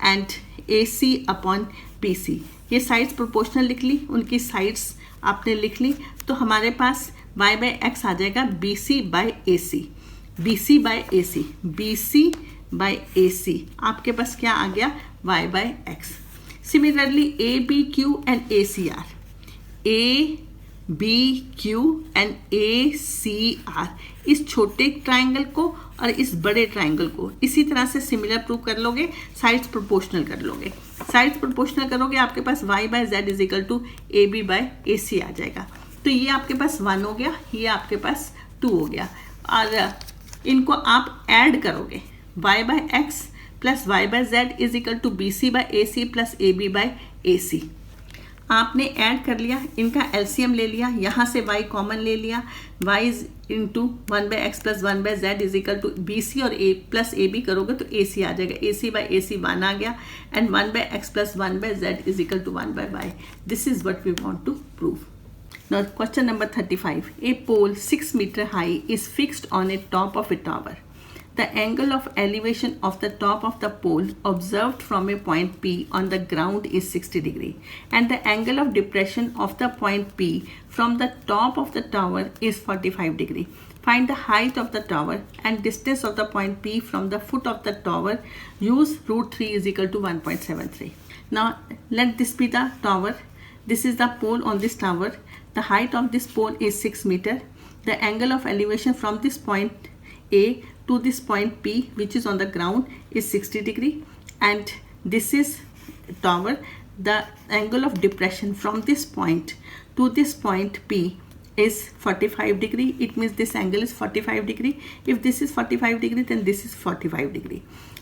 and AC upon PC. ये साइड्स प्रोपोर्शनल लिख ली, उनकी साइड्स आपने लिख ली. तो हमारे पास y बाई एक्स आ जाएगा BC by AC. BC by AC, BC by AC आपके पास क्या आ गया, y by x. Similarly ABQ and ACR, ABQ and ACR, इस छोटे ट्राइंगल को और इस बड़े ट्राइंगल को इसी तरह से सिमिलर प्रूव कर लोगे, साइड्स प्रोपोर्शनल कर लोगे. साइड्स प्रोपोर्शनल करोगे आपके पास y by Z is equal to AB by AC आ जाएगा. तो ये आपके पास 1 हो गया, ये आपके पास 2 हो गया. और इनको आप ऐड करोगे, y by X plus y by Z is equal to BC by AC plus AB by AC. आपने ऐड कर लिया, इनका LCM ले लिया, यहाँ से y कॉमन ले लिया, y is into 1 by X plus 1 by Z is equal to BC और A प्लस AB करोगे तो AC आ जाएगा. AC बाई AC 1 आ गया and 1 by X plus 1 by Z is equal to 1 by y. This is what we want to prove. Now question number 35. A pole 6 meter high is fixed on a top of a tower. The angle of elevation of the top of the pole observed from a point P on the ground is 60 degree and the angle of depression of the point P from the top of the tower is 45 degree. Find the height of the tower and distance of the point P from the foot of the tower. Use root 3 is equal to 1.73. Now let this be the tower. This is the pole on this tower. The height of this pole is 6 meter. The angle of elevation from this point A to this point P, which is on the ground, is 60 degree. And this is tower. The angle of depression from this point to this point P is 45 degree. It means this angle is 45 degree. If this is 45 degree, then this is 45 degree.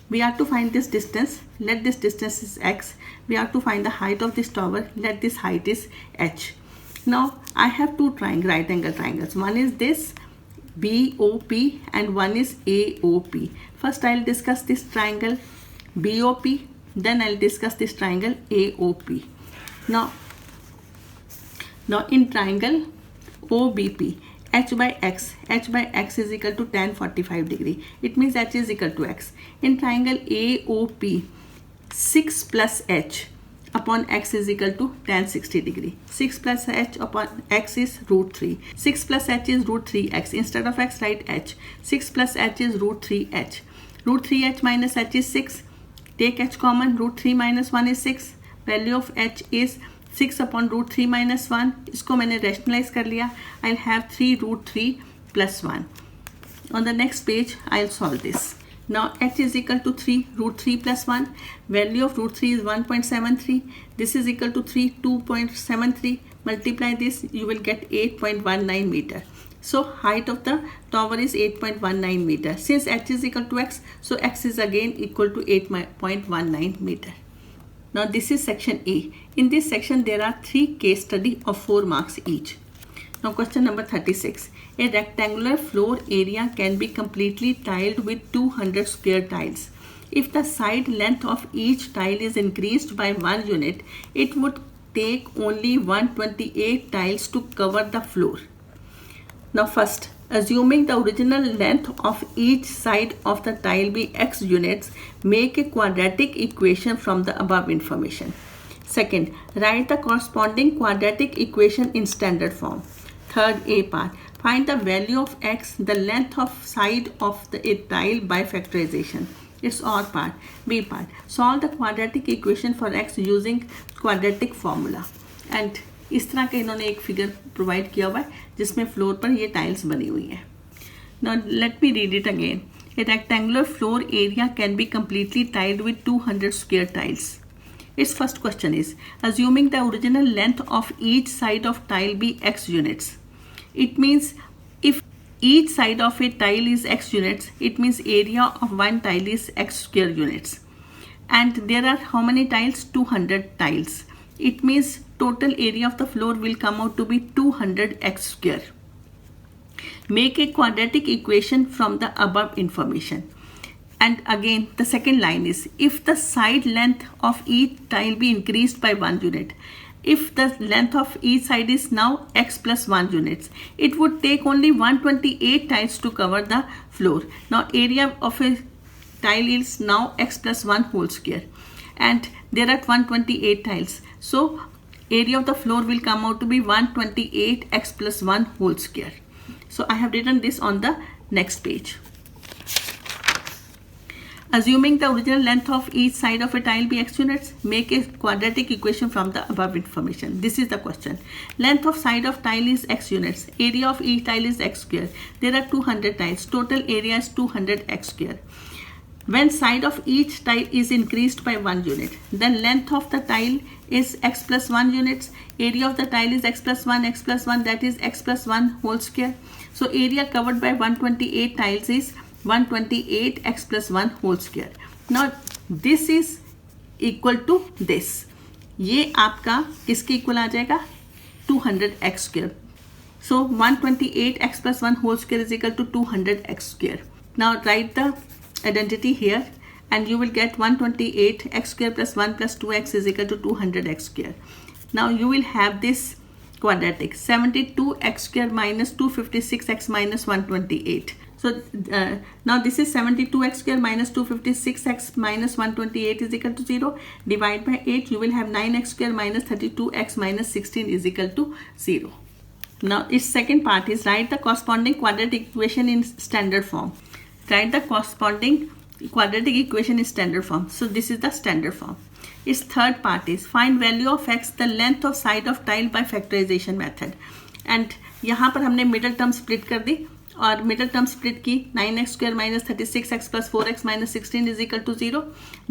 We have to find this distance. Let this distance is x. We have to find the height of this tower. Let this height is h. Now I have two right angle triangles. One is this BOP and one is AOP. First I'll discuss this triangle BOP, then I'll discuss this triangle AOP. Now in triangle OBP, h by x is equal to tan 45 degree. It means h is equal to x. In triangle AOP, 6 plus h upon x is equal to tan 60 degree. 6 plus h upon x is root 3. 6 plus h is root 3x. Instead of x, write h. 6 plus h is root 3h. Root 3h minus h is 6. Take h common. Root 3 minus 1 is 6. Value of h is 6 upon root 3 minus 1. इसको मैंने rationalize कर लिया. I'll have 3 root 3 plus 1. On the next page, I'll solve this. Now h is equal to 3 root 3 plus 1. Value of root 3 is 1.73. This is equal to 3, 2.73. Multiply this, you will get 8.19 meter. So height of the tower is 8.19 meter. Since h is equal to x, so x is again equal to 8.19 meter. Now this is section A. In this section there are 3 case study of 4 marks each. Now question number 36. A rectangular floor area can be completely tiled with 200 square tiles. If the side length of each tile is increased by 1 unit, it would take only 128 tiles to cover the floor. Now first, assuming the original length of each side of the tile be x units, make a quadratic equation from the above information. Second, write the corresponding quadratic equation in standard form. Third, A part. Find the value of x, the length of side of the tile by factorization. It's OR part. B part. Solve the quadratic equation for x using quadratic formula. And इस तरह का इन्होंने एक figure provide किया हुआ है जिसमें floor पर ये टाइल्स बनी हुई हैं. Now let me read it again. A rectangular floor area can be completely tiled with 200 square tiles. its first question is, assuming the original length of each side of tile be x units. It means if each side of a tile is x units, it means area of one tile is x square units. And there are how many tiles? 200 tiles. It means total area of the floor will come out to be 200 x square. Make a quadratic equation from the above information. And again the second line is, if the side length of each tile be increased by 1 unit, if the length of each side is now x plus 1 units, it would take only 128 tiles to cover the floor. Now area of a tile is now x plus 1 whole square, and there are 128 tiles, so area of the floor will come out to be 128 x plus 1 whole square. So I have written this on the next page. Assuming the original length of each side of a tile be x units, make a quadratic equation from the above information. This is the question. Length of side of tile is x units. Area of each tile is x square. There are 200 tiles. Total area is 200 x square. When side of each tile is increased by 1 unit, then length of the tile is x plus 1 units. Area of the tile is x plus 1, that is x plus 1 whole square. So area covered by 128 tiles is 128 x plus 1 whole square. Now this is equal to this. ये आपका किसके equal आ जाएगा? 200 x square. So 128 x plus 1 whole square is equal to 200 x square. Now write the identity here and you will get 128 x square plus 1 plus 2x is equal to 200 x square. Now you will have this quadratic, 72 x square minus 256 x minus 128. So now this is 72 x square minus 256 x minus 128 is equal to 0. Divide by 8, you will have 9 x square minus 32 x minus 16 is equal to 0. Now its second part is, write the corresponding quadratic equation in standard form. Write the corresponding quadratic equation in standard form. So this is the standard form. Its third part is, find value of x, the length of side of tile by factorization method. And यहाँ पर हमने middle term split कर दी और middle term split की, 9x square minus 36x plus 4x minus 16 is equal to 0.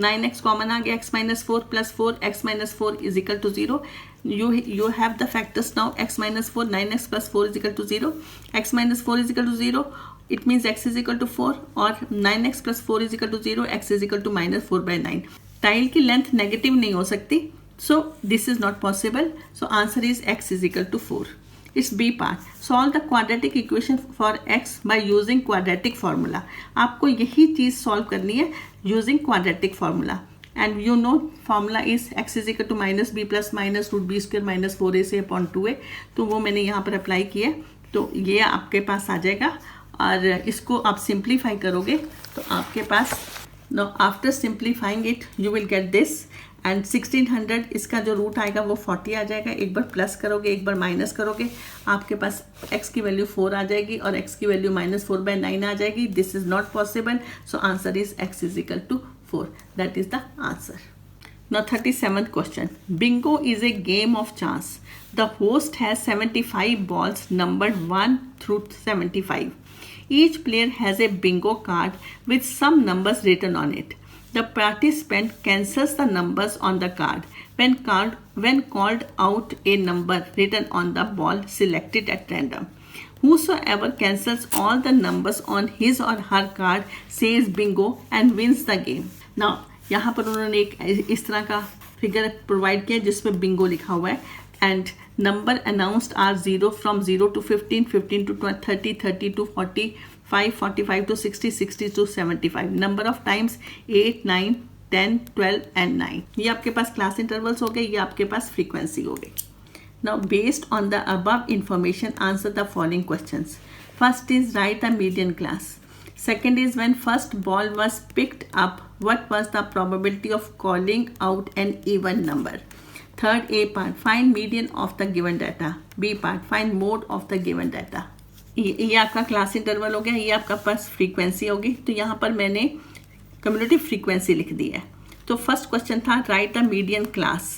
9x common आ गया, x minus 4 plus 4x minus 4 is equal to 0. You have the factors now, x minus 4, 9x plus 4 is equal to 0. x minus 4 is equal to 0. It means x is equal to 4 और 9x plus 4 is equal to 0. x is equal to minus 4 by 9. Tile की length negative नहीं हो सकती, so this is not possible. So answer is x is equal to 4. It's B part. Solve the quadratic equation for x by using quadratic formula. आपको यही चीज़ solve करनी है using quadratic formula. And you know formula is x is equal to minus b plus minus root b square minus 4ac upon 2a. तो वो मैंने यहाँ पर apply किया, तो ये आपके पास आ जाएगा और इसको आप सिंप्लीफाई करोगे तो आपके पास, now after simplifying it you will get this, and 1600 इसका जो रूट आएगा वो 40 आ जाएगा. एक बार प्लस करोगे एक बार माइनस करोगे, आपके पास x की वैल्यू 4 आ जाएगी और x की वैल्यू माइनस 4 बाई 9 आ जाएगी. This is not possible, so answer is x is equal to 4. That is the answer. Now 37th question. Bingo is a game of chance. The host has 75 balls numbered 1 through 75. Each player has a bingo card with some numbers written on it. The participant cancels the numbers on the card. When called out a number written on the ball selected at random. Whosoever cancels all the numbers on his or her card says bingo and wins the game. Now यहाँ पर उन्होंने एक इस तरह का figure provide किया जिसमें Bingo लिखा हुआ है, and number announced are 0 from 0 to 15, 15 to 30, 30 to 45, 45 to 60, 60 to 75. Number of times 8, 9, 10, 12 and 9. ये आपके पास क्लास इंटरवल्स हो गए, ये आपके पास फ्रीक्वेंसी हो गई. Now based on the above information answer the following questions. First is write the median class. Second is, when first ball was picked up, what was the probability of calling out an even number? Third A part, find median of the given data. B part, find mode of the given data. ये आपका class interval हो गया, ये आपका पास frequency होगी. तो यहाँ पर मैंने कम्युनिटी फ्रीक्वेंसी लिख दी है. तो फर्स्ट क्वेश्चन था राइट द मीडियन क्लास.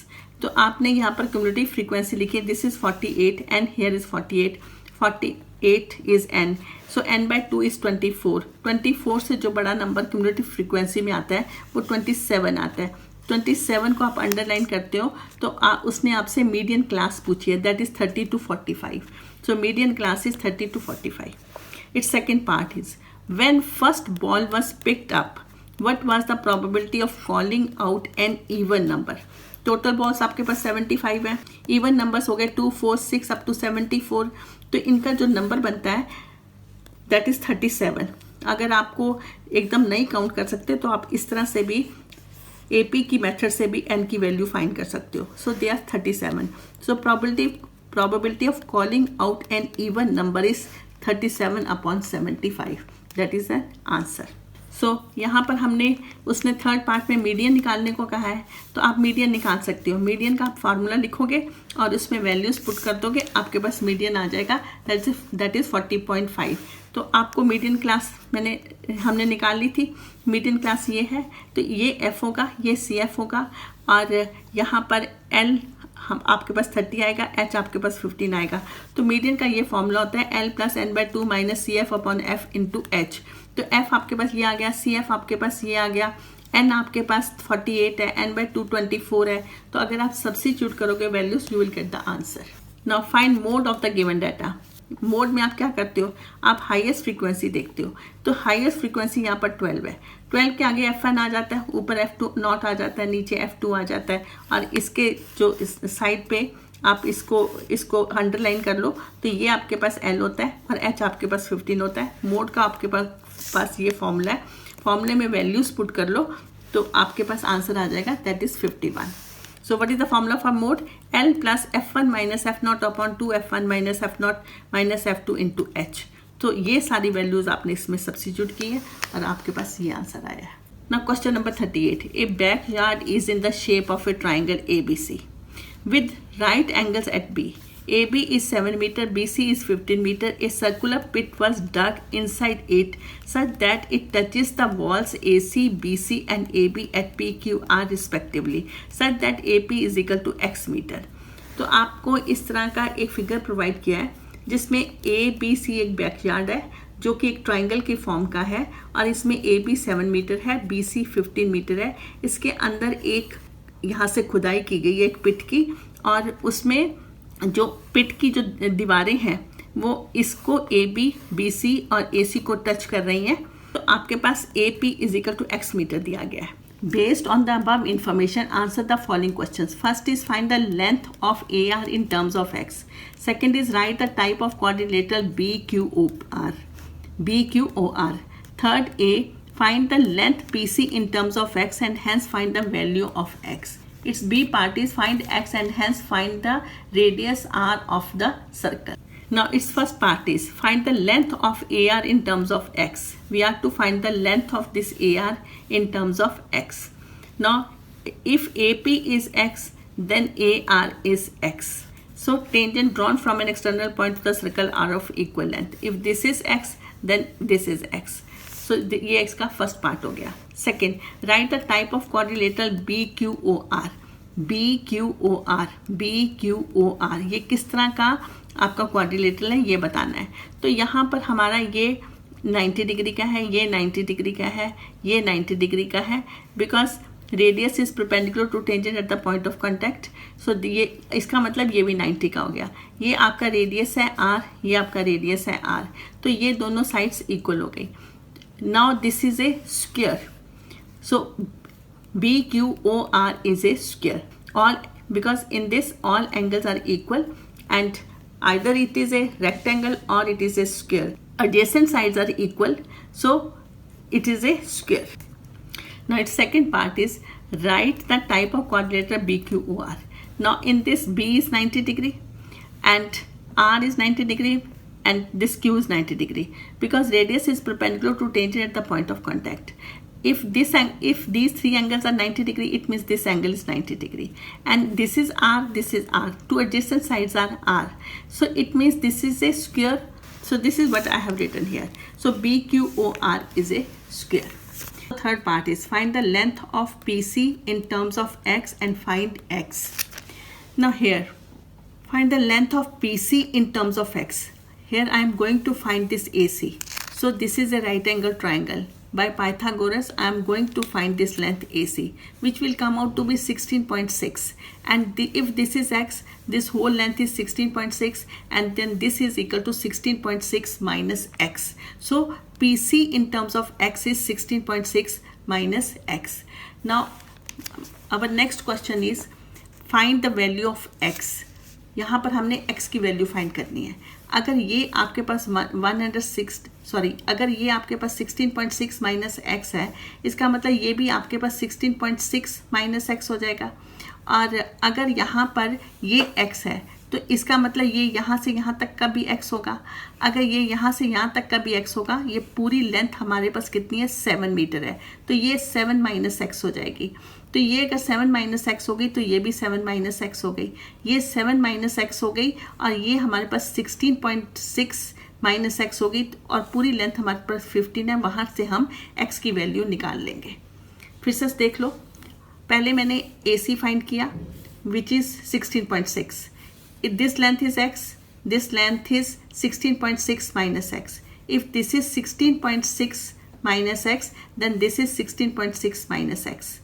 तो आपने यहाँ पर कम्युनिटी फ्रीक्वेंसी लिखी, this is 48 and here is 48. 48 is n, so n by 2 is 24. 24 से जो बड़ा नंबर क्यूमुलेटिव फ्रीक्वेंसी में आता है वो 27 आता है. 27 को आप अंडरलाइन करते हो तो उसने आपसे मीडियन क्लास पूछी है, that is 30 to 45. So median class is 30 to 45. Its second part is when first ball was picked up what was the probability of calling out an even number. Total balls आपके पास 75 है, even numbers हो गए 2, 4, 6 up to 74. तो इनका जो number बनता है दैट इज 37. अगर आपको एकदम नहीं काउंट कर सकते तो आप इस तरह से भी AP की मेथड से भी n की वैल्यू फाइंड कर सकते हो. So they are 37. So probability of calling out an even number is 37/75. That is the answer. सो यहाँ पर हमने उसने थर्ड पार्ट में मीडियन निकालने को कहा है, तो आप मीडियन निकाल सकते हो. मीडियन का आप फार्मूला लिखोगे और उसमें वैल्यूज पुट कर दोगे, आपके पास मीडियन आ जाएगा, दैट इज 40.5. तो आपको मीडियन क्लास हमने निकाल ली थी. मीडियन क्लास ये है, तो ये F होगा, ये CF होगा, और यहाँ पर L हम आपके पास 30 आएगा, H आपके पास 15 आएगा. तो मीडियन का ये फॉर्मूला होता है L + n/2 - CF/F × H. तो F आपके पास ये आ गया, CF आपके पास ये आ गया, N आपके पास 48 है, n/2 24 है. तो अगर आप सब्स्टिट्यूट करोगे values you will get the answer. Now find mode of the given data. Mode में आप क्या करते हो, आप हाईएस्ट फ्रीक्वेंसी देखते हो. तो हाईएस्ट फ्रीक्वेंसी यहाँ पर 12 है. 12 के आगे F1 आ जाता है, ऊपर F2 नॉट आ जाता है, नीचे F2 आ जाता है, और इसके जो इस साइड पे आप इसको अंडरलाइन कर लो. तो ये आपके पास L होता है और H आपके पास 15 होता है. मोड का आपके पास ये फॉर्मूला है, फॉर्मूले में वैल्यूज पुट कर लो तो आपके पास आंसर आ जाएगा, that is 51. So what is the formula for mode? L plus F1 minus F0 upon 2 F1 minus F0 minus F2 into H. तो ये सारी वैल्यूज आपने इसमें सब्स्टिट्यूट की है और आपके पास ये आंसर आया है. Now question number 38. A backyard is in the shape of a triangle ABC with right angles at B. AB is 7 meter, BC is 15 meter. A circular pit was dug inside it such that it touches the walls AC, BC and AB at PQR respectively, such that AP is equal to x meter. तो आपको इस तरह का एक figure provide किया है जिसमें ABC एक बैकयार्ड है जो कि एक ट्राइंगल के फॉर्म का है, और इसमें AB 7 मीटर है, BC 15 मीटर है. इसके अंदर एक यहाँ से खुदाई की गई है एक पिट की, और उसमें जो पिट की जो दीवारें हैं वो इसको AB, BC और AC को टच कर रही हैं. तो आपके पास AP is equal to x metre दिया गया है. Based on the above information answer the following questions. First is find the length of AR in terms of x. Second is write the type of quadrilateral BQOR. Third A find the length PC in terms of x and hence find the value of x. Its B part is find x and hence find the radius r of the circle. Now its first part is find the length of AR in terms of x. We have to find the length of this AR in terms of x. Now if AP is x then AR is x. So tangent drawn from an external point to the circle are of equal length. If this is x then this is x. So ये x का first part हो गया. Second right the type of quadrilateral BQOR. ये किस तरह का आपका quadrilateral है ये बताना है. तो यहाँ पर हमारा ये 90 डिग्री का है, ये 90 डिग्री का है, ये 90 डिग्री का है, because radius is perpendicular to tangent at the point of contact. So ये इसका मतलब ये भी 90 का हो गया. ये आपका रेडियस है R, ये आपका रेडियस है R. तो ये दोनों साइड्स इक्वल हो गई. Now this is a square. So BQOR is a square. All because in this all angles are equal and either it is a rectangle or it is a square. Adjacent sides are equal, so it is a square. Now its second part is write the type of quadrilateral BQOR. Now in this B is 90 degree and R is 90 degree. And this Q is 90 degree because radius is perpendicular to tangent at the point of contact. If these three angles are 90 degree, it means this angle is 90 degree. And this is R, this is R. Two adjacent sides are R. So it means this is a square. So this is what I have written here. So BQOR is a square. The third part is find the length of PC in terms of x and find x. Now here, find the length of PC in terms of x. Here I am going to find this AC. So this is a right angle triangle. by Pythagoras, I am going to find this length AC, which will come out to be 16.6. And if this is x, this whole length is 16.6, and then this is equal to 16.6 minus x. So PC in terms of x is 16.6 minus x. Now our next question is find the value of x. यहाँ पर हमने x की value find करनी है. अगर ये आपके पास 16.6 minus x है, इसका मतलब ये भी आपके पास 16.6 माइनस x हो जाएगा. और अगर यहाँ पर ये x है तो इसका मतलब ये यहाँ से यहाँ तक का भी x होगा. अगर ये यहाँ से यहाँ तक का भी x होगा, ये पूरी लेंथ हमारे पास कितनी है 7 मीटर है, तो ये 7 माइनस x हो जाएगी. तो ये अगर 7 माइनस x हो गई तो ये भी 7 माइनस x हो गई, ये 7 माइनस x हो गई, और ये हमारे पास 16.6 माइनस x हो गई, और पूरी लेंथ हमारे पास 15 है. वहाँ से हम x की वैल्यू निकाल लेंगे. फिर से देख लो, पहले मैंने AC फाइंड किया which is 16.6. This length is x, this length is 16.6 minus x. If this is 16.6 minus x, then this is 16.6 minus x.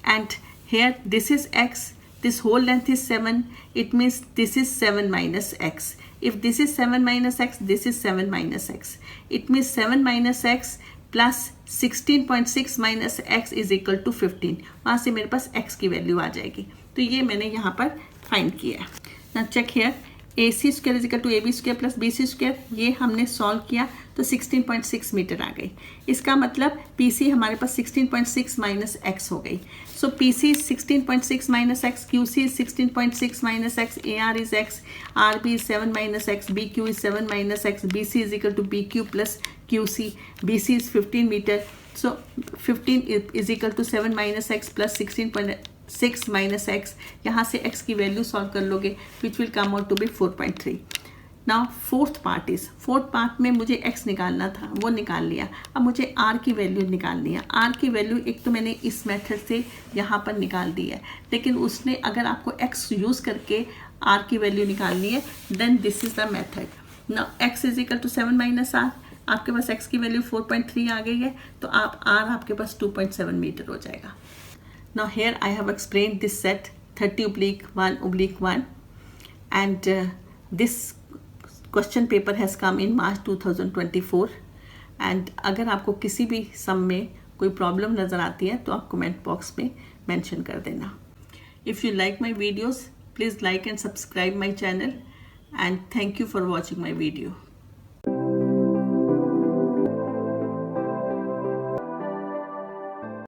And here this is x, this whole length is 7, it means this is 7 minus x. If this is 7 minus x, this is 7 minus x. It means 7 minus x plus 16.6 minus x is equal to 15. वहाँ से मेरे पास x की value आ जाएगी. तो ये मैंने यहाँ पर फाइंड किया है. Now check here, AC square is equal to AB square plus BC square. ये हमने सॉल्व किया तो 16.6 मीटर आ गई. इसका मतलब PC हमारे पास 16.6 माइनस x हो गई. So PC is 16.6 minus x, QC is 16.6 minus x, AR is x, RB is 7 minus x, BQ is 7 minus x, BC is equal to BQ plus QC. BC is 15 meter. So 15 is equal to 7 minus x plus 16.6 minus x. यहाँ से x की value solve कर लोगे which will come out to be 4.3. Now fourth part में मुझे x निकालना था, वो निकाल लिया. अब मुझे r की वैल्यू निकालनी है. r की वैल्यू एक तो मैंने इस मेथड से यहाँ पर निकाल दी है, लेकिन उसने अगर आपको x यूज़ करके r की वैल्यू निकालनी है then this is the method. Now x is equal to 7 minus r. आपके पास x की वैल्यू 4.3 आ गई है, तो आप r आपके पास 2.7 मीटर हो जाएगा. Now here I have explained this set 30/1/1, and this question paper has come in March 2024. and अगर आपको किसी भी सम में कोई प्रॉब्लम नज़र आती है तो आप कमेंट बॉक्स में मेंशन कर देना. If you like my videos, please like and subscribe my channel, and thank you for watching my video.